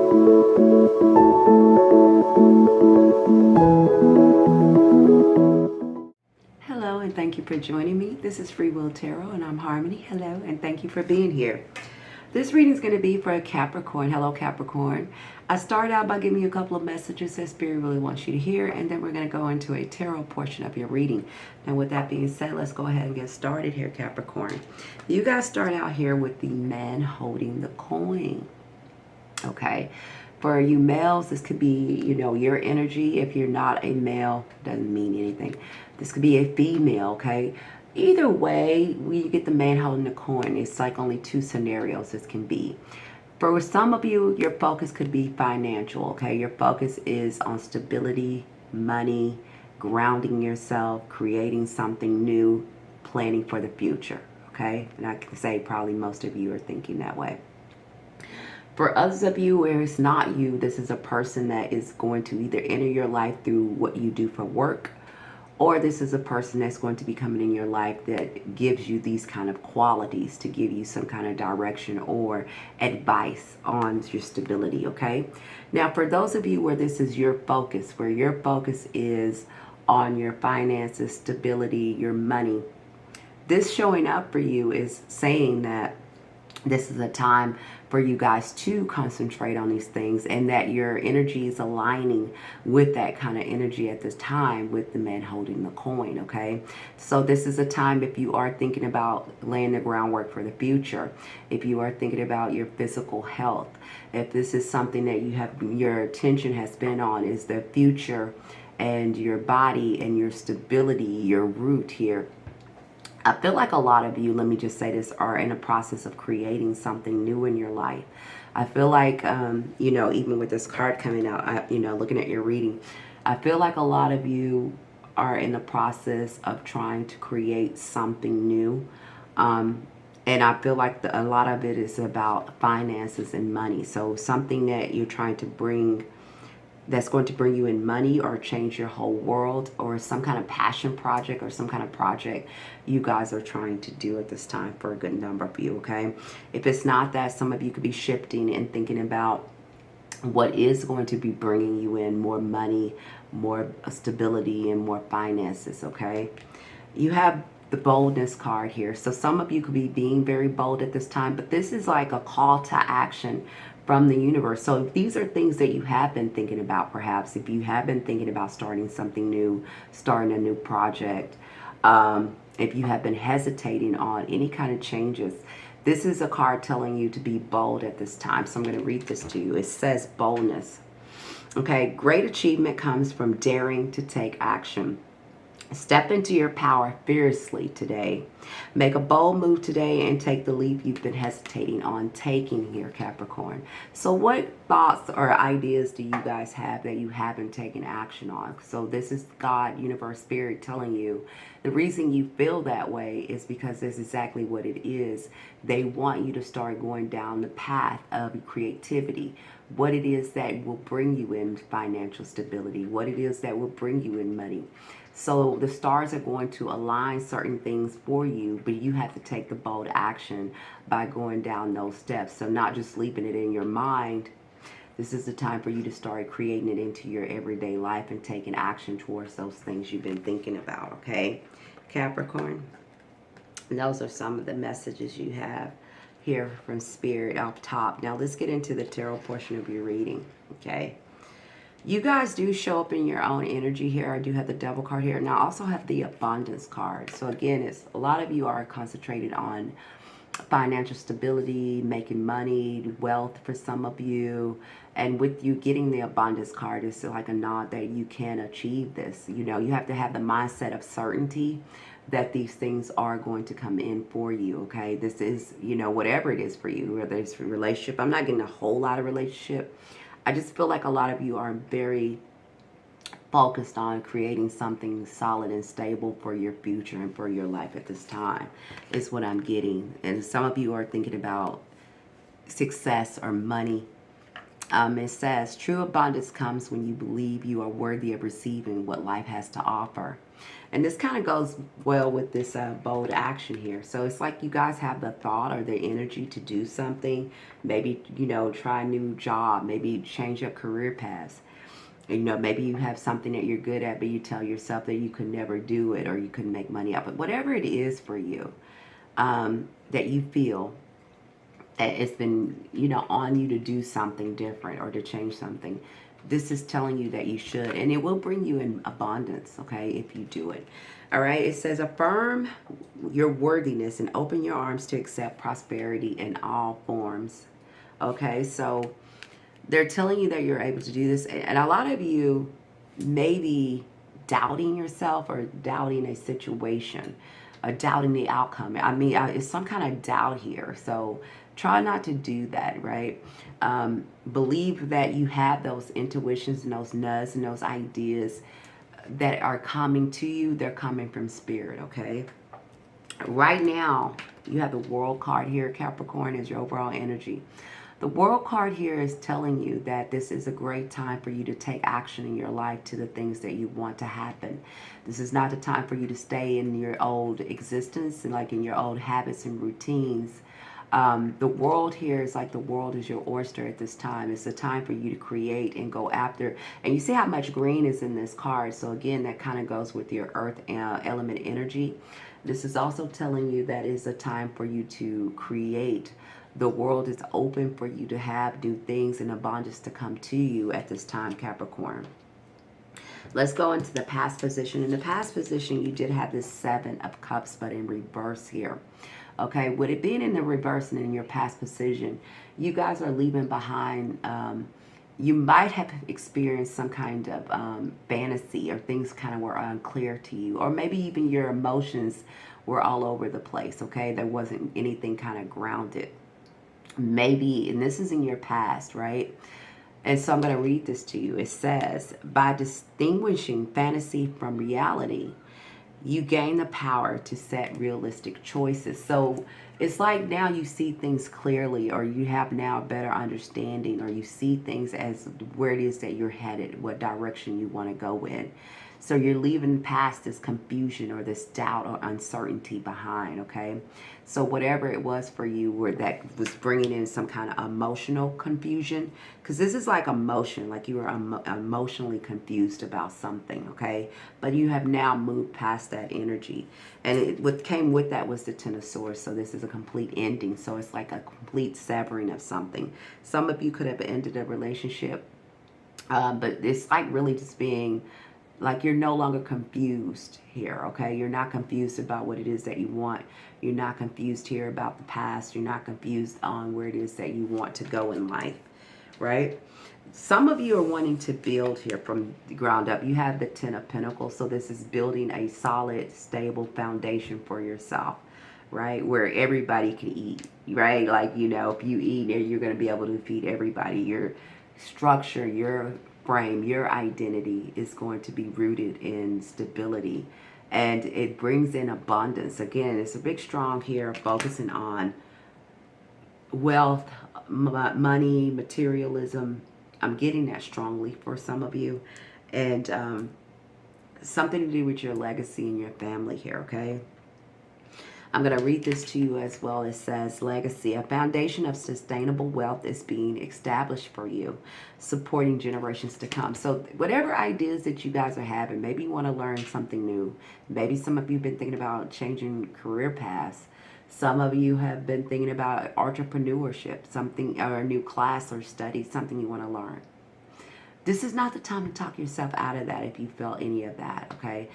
Hello, and thank you for joining me. This is Free Will Tarot, and I'm Harmony. Hello, and thank you for being here. This reading is going to be for a Capricorn. Hello, Capricorn. I start out by giving you a couple of messages that Spirit really wants you to hear, and then we're going to go into a tarot portion of your reading. And with that being said, let's go ahead and get started here, Capricorn. You guys start out here with the man holding the coin. Okay. For you males, this could be, your energy. If you're not a male, doesn't mean anything. This could be a female, okay? Either way, when you get the man holding the coin, it's like only two scenarios this can be. For some of you, your focus could be financial, okay? Your focus is on stability, money, grounding yourself, creating something new, planning for the future, okay? And I can say probably most of you are thinking that way. For others of you where it's not you, this is a person that is going to either enter your life through what you do for work, or this is a person that's going to be coming in your life that gives you these kind of qualities to give you some kind of direction or advice on your stability, okay? Now, for those of you where this is your focus, where your focus is on your finances, stability, your money, this showing up for you is saying that this is a time for you guys to concentrate on these things, and that your energy is aligning with that kind of energy at this time with the man holding the coin, okay? So this is a time if you are thinking about laying the groundwork for the future, if you are thinking about your physical health, if this is something that you have your attention has been on, is the future and your body and your stability, your root here. I feel like a lot of you, let me just say this, are in a process of creating something new in your life. I feel like, even with this card coming out, looking at your reading, I feel like a lot of you are in the process of trying to create something new. And I feel like a lot of it is about finances and money. So something that you're trying to bring that's going to bring you in money or change your whole world, or some kind of passion project or some kind of project you guys are trying to do at this time for a good number of you, okay? If it's not that, some of you could be shifting and thinking about what is going to be bringing you in more money, more stability, and more finances, okay? You have the boldness card here. So some of you could be being very bold at this time, but this is like a call to action from the universe. So if these are things that you have been thinking about, perhaps if you have been thinking about starting something new, starting a new project, if you have been hesitating on any kind of changes, this is a card telling you to be bold at this time. So I'm going to read this to you. It says boldness. Okay, great achievement comes from daring to take action. Step into your power fiercely today. Make a bold move today and take the leap you've been hesitating on taking here, Capricorn. So what thoughts or ideas do you guys have that you haven't taken action on? So this is God, universe, spirit telling you the reason you feel that way is because that's exactly what it is. They want you to start going down the path of creativity. What it is that will bring you in financial stability. What it is that will bring you in money. So the stars are going to align certain things for you, but you have to take the bold action by going down those steps. So not just leaving it in your mind. This is the time for you to start creating it into your everyday life and taking action towards those things you've been thinking about, okay, Capricorn? And those are some of the messages you have here from Spirit up top. Now let's get into the tarot portion of your reading, okay? You guys do show up in your own energy here. I do have the Devil card here. And I also have the Abundance card. So again, it's a lot of you are concentrated on financial stability, making money, wealth for some of you. And with you getting the Abundance card, it's like a nod that you can achieve this. You have to have the mindset of certainty that these things are going to come in for you, okay? This is, whatever it is for you, whether it's a relationship. I'm not getting a whole lot of relationship. I just feel like a lot of you are very focused on creating something solid and stable for your future and for your life at this time, is what I'm getting. And some of you are thinking about success or money. It says, true abundance comes when you believe you are worthy of receiving what life has to offer. And this kind of goes well with this bold action here. So it's like you guys have the thought or the energy to do something. Maybe, try a new job. Maybe change your career path. Maybe you have something that you're good at, but you tell yourself that you could never do it or you couldn't make money up. But whatever it is for you, that you feel that it's been, on you to do something different or to change something, this is telling you that you should, and it will bring you in abundance, okay, if you do it. All right, it says affirm your worthiness and open your arms to accept prosperity in all forms. Okay, so they're telling you that you're able to do this, and a lot of you may be doubting yourself or doubting a situation, or doubting the outcome. I mean, it's some kind of doubt here, so try not to do that, right? Believe that you have those intuitions and those nudges and those ideas that are coming to you. They're coming from spirit, okay? Right now, you have the World card here. Capricorn is your overall energy. The World card here is telling you that this is a great time for you to take action in your life to the things that you want to happen. This is not the time for you to stay in your old existence and like in your old habits and routines. The world here is like the world is your oyster at this time. It's a time for you to create and go after. And you see how much green is in this card. So again, that kind of goes with your earth element energy. This is also telling you that it's a time for you to create. The world is open for you to have new things and abundance to come to you at this time, Capricorn. Let's go into the past position. In the past position, you did have this 7 of Cups, but in reverse here. Okay, with it being in the reverse and in your past position, you guys are leaving behind, you might have experienced some kind of fantasy or things kind of were unclear to you. Or maybe even your emotions were all over the place, okay? There wasn't anything kind of grounded. Maybe, and this is in your past, right? And so I'm going to read this to you. It says, by distinguishing fantasy from reality, you gain the power to set realistic choices. So it's like now you see things clearly, or you have now a better understanding, or you see things as where it is that you're headed, what direction you want to go in. So you're leaving past this confusion or this doubt or uncertainty behind, okay? So whatever it was for you where that was bringing in some kind of emotional confusion, because this is like emotion, like you were emotionally confused about something, okay? But you have now moved past that energy. And what came with that was the Ten of Swords. So this is a complete ending. So it's like a complete severing of something. Some of you could have ended a relationship, but it's like really just being like you're no longer confused here, okay? You're not confused about what it is that you want. You're not confused here about the past. You're not confused on where it is that you want to go in life, right? Some of you are wanting to build here from the ground up. You have the 10 of Pentacles, so this is building a solid, stable foundation for yourself, right? Where everybody can eat, right? Like, if you eat, you're going to be able to feed everybody. Your structure, your frame, your identity is going to be rooted in stability, and it brings in abundance. Again, it's a big strong here, focusing on wealth, money, materialism. I'm getting that strongly for some of you, and something to do with your legacy and your family here, okay? I'm going to read this to you as well. It says, legacy, a foundation of sustainable wealth is being established for you, supporting generations to come. So whatever ideas that you guys are having, maybe you want to learn something new. Maybe some of you have been thinking about changing career paths. Some of you have been thinking about entrepreneurship, something, or a new class or study, something you want to learn. This is not the time to talk yourself out of that if you felt any of that, okay?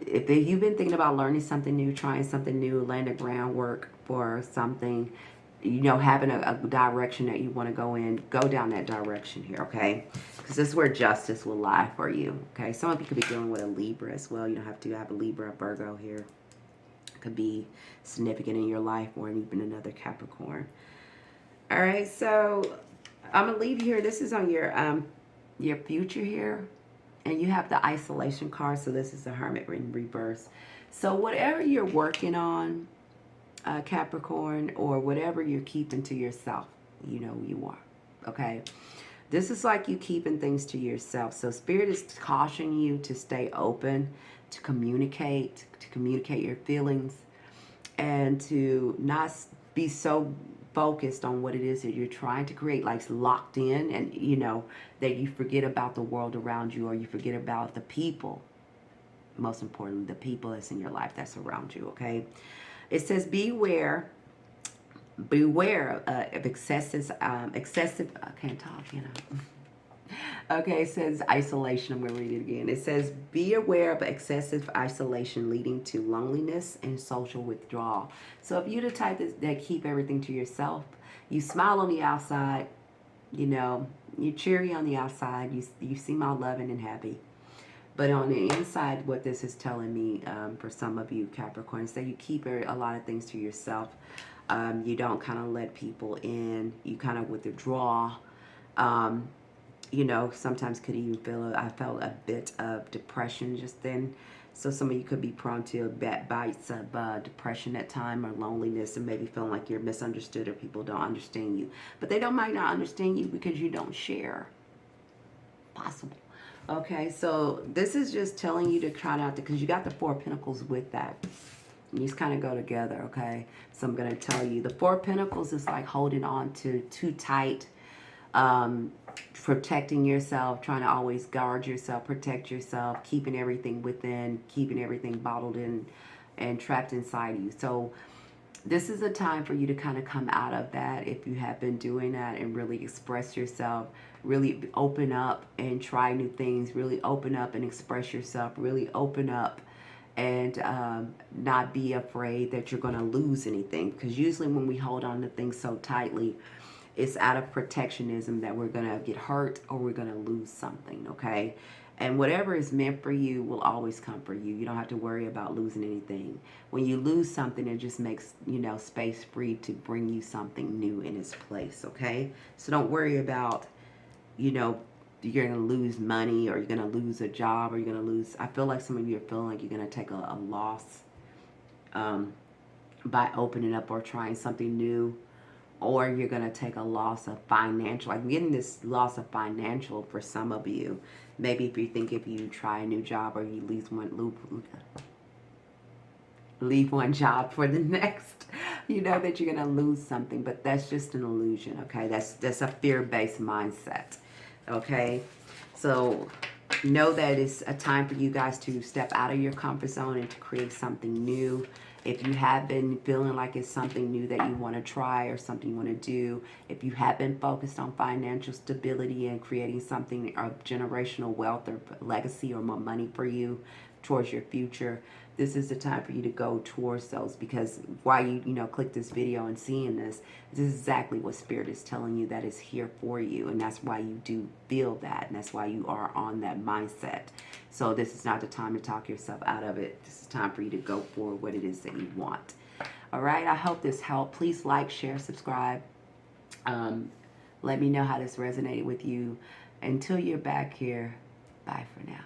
If you've been thinking about learning something new, trying something new, laying the groundwork for something, having a direction that you want to go in, go down that direction here, okay? Because this is where justice will lie for you, okay? Some of you could be dealing with a Libra as well. You don't have to have a Libra or Virgo here. It could be significant in your life, or even another Capricorn. All right, so I'm going to leave here. This is on your future here. And you have the isolation card, so this is the Hermit in reverse. So whatever you're working on, Capricorn, or whatever you're keeping to yourself, you are, okay? This is like you keeping things to yourself. So Spirit is cautioning you to stay open to communicate your feelings, and to not be so focused on what it is that you're trying to create, like locked in, and you know, that you forget about the world around you, or you forget about the people, most importantly, the people that's in your life that's around you, okay? It says beware of excessive, I can't talk, you know. Okay, it says isolation. I'm going to read it again. It says, be aware of excessive isolation leading to loneliness and social withdrawal. So if you're the type that keep everything to yourself, you smile on the outside, you know, you're cheery on the outside, you seem all loving and happy. But on the inside, what this is telling me, for some of you Capricorns, that you keep a lot of things to yourself. You don't kind of let people in. You kind of withdraw. You know, sometimes could even I felt a bit of depression just then. So some of you could be prone to bites of depression at time, or loneliness, and maybe feeling like you're misunderstood or people don't understand you. But they might not understand you because you don't share. Possible. Okay, so this is just telling you to try not to, because you got the Four of Pentacles with that. These kind of go together, okay? So I'm going to tell you, the Four of Pentacles is like holding on to too tight, protecting yourself, trying to always guard yourself, protect yourself, keeping everything within, keeping everything bottled in and trapped inside you. So this is a time for you to kind of come out of that if you have been doing that, and really express yourself, really open up and try new things, really open up and express yourself, really open up and not be afraid that you're going to lose anything. Because usually when we hold on to things so tightly, it's out of protectionism that we're going to get hurt or we're going to lose something, okay? And whatever is meant for you will always come for you. You don't have to worry about losing anything. When you lose something, it just makes, you know, space free to bring you something new in its place, okay? So don't worry about, you know, you're going to lose money, or you're going to lose a job, or you're going to lose. I feel like some of you are feeling like you're going to take a loss by opening up or trying something new. Or you're going to take a loss of financial. I'm getting this loss of financial for some of you. Maybe if you think if you try a new job, or you leave one job for the next, you know that you're going to lose something. But that's just an illusion, okay? That's a fear-based mindset, okay? So know that it's a time for you guys to step out of your comfort zone and to create something new. If you have been feeling like it's something new that you want to try, or something you want to do, if you have been focused on financial stability and creating something of generational wealth or legacy or more money for you towards your future, this is the time for you to go towards those. Because while you know, click this video and seeing this is exactly what Spirit is telling you that is here for you. And that's why you do feel that. And that's why you are on that mindset. So this is not the time to talk yourself out of it. This is time for you to go for what it is that you want. All right. I hope this helped. Please like, share, subscribe. Let me know how this resonated with you. Until you're back here, bye for now.